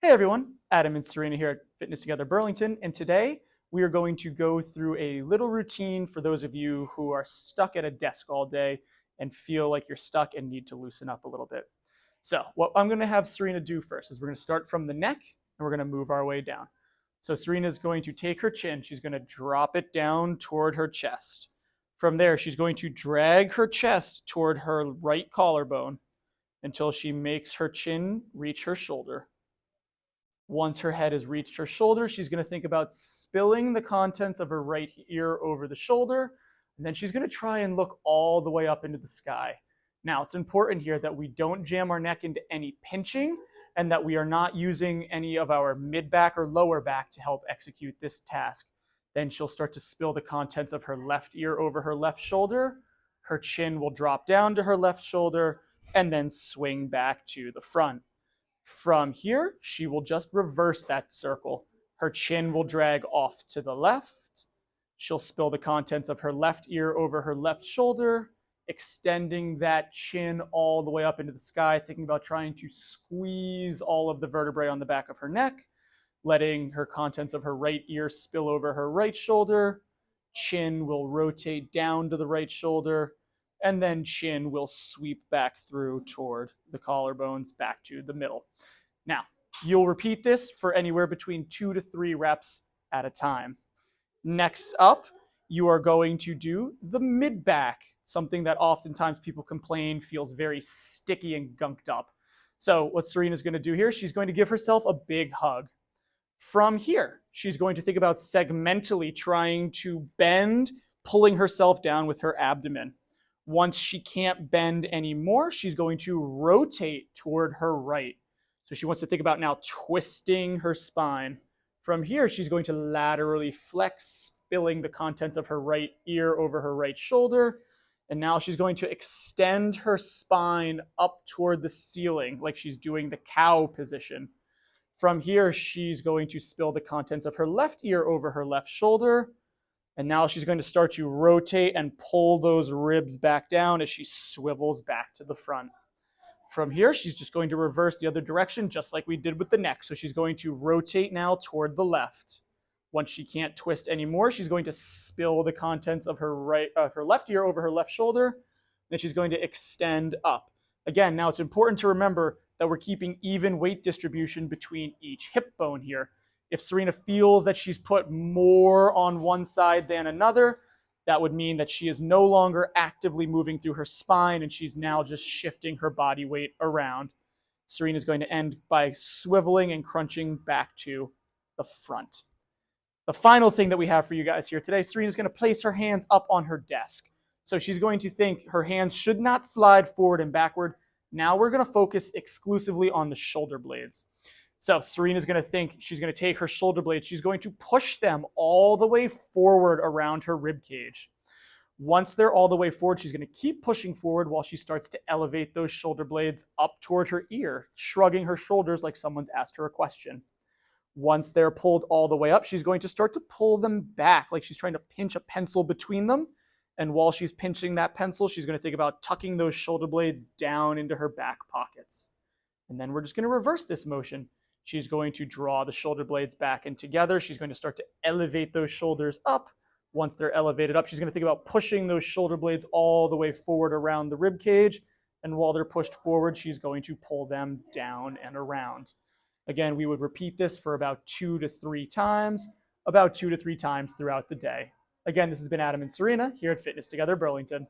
Hey everyone, Adam and Serena here at Fitness Together Burlington, and today we are going to go through a little routine for those of you who are stuck at a desk all day and feel like you're stuck and need to loosen up a little bit. So what I'm going to have Serena do first is we're going to start from the neck and we're going to move our way down. So Serena is going to take her chin, she's going to drop it down toward her chest. From there, she's going to drag her chest toward her right collarbone until she makes her chin reach her shoulder. Once her head has reached her shoulder, she's going to think about spilling the contents of her right ear over the shoulder, and then she's going to try and look all the way up into the sky. Now, it's important here that we don't jam our neck into any pinching and that we are not using any of our mid-back or lower back to help execute this task. Then she'll start to spill the contents of her left ear over her left shoulder. Her chin will drop down to her left shoulder and then swing back to the front. From here, she will just reverse that circle. Her chin will drag off to the left. She'll spill the contents of her left ear over her left shoulder, extending that chin all the way up into the sky, thinking about trying to squeeze all of the vertebrae on the back of her neck, letting her contents of her right ear spill over her right shoulder. Chin will rotate down to the right shoulder, and then chin will sweep back through toward the collarbones back to the middle. Now, you'll repeat this for anywhere between 2 to 3 reps at a time. Next up, you are going to do the mid-back, something that oftentimes people complain feels very sticky and gunked up. So what Serena's going to do here, she's going to give herself a big hug. From here, she's going to think about segmentally trying to bend, pulling herself down with her abdomen. Once she can't bend anymore, she's going to rotate toward her right. So she wants to think about now twisting her spine. From here, she's going to laterally flex, spilling the contents of her right ear over her right shoulder. And now she's going to extend her spine up toward the ceiling, like she's doing the cow position. From here, she's going to spill the contents of her left ear over her left shoulder. And now she's going to start to rotate and pull those ribs back down as she swivels back to the front. From here, she's just going to reverse the other direction, just like we did with the neck. So she's going to rotate now toward the left. Once she can't twist anymore, she's going to spill the contents of her her left ear over her left shoulder. Then she's going to extend up. Again, now it's important to remember that we're keeping even weight distribution between each hip bone here. If Serena feels that she's put more on one side than another, that would mean that she is no longer actively moving through her spine and she's now just shifting her body weight around. Serena's going to end by swiveling and crunching back to the front. The final thing that we have for you guys here today, Serena's going to place her hands up on her desk. So she's going to think her hands should not slide forward and backward. Now we're going to focus exclusively on the shoulder blades. So Serena's going to think she's going to take her shoulder blades. She's going to push them all the way forward around her rib cage. Once they're all the way forward, she's going to keep pushing forward while she starts to elevate those shoulder blades up toward her ear, shrugging her shoulders like someone's asked her a question. Once they're pulled all the way up, she's going to start to pull them back like she's trying to pinch a pencil between them. And while she's pinching that pencil, she's going to think about tucking those shoulder blades down into her back pockets. And then we're just going to reverse this motion. She's going to draw the shoulder blades back in together. She's going to start to elevate those shoulders up. Once they're elevated up, she's going to think about pushing those shoulder blades all the way forward around the rib cage. And while they're pushed forward, she's going to pull them down and around. Again, we would repeat this for about 2 to 3 times, throughout the day. Again, this has been Adam and Serena here at Fitness Together Burlington.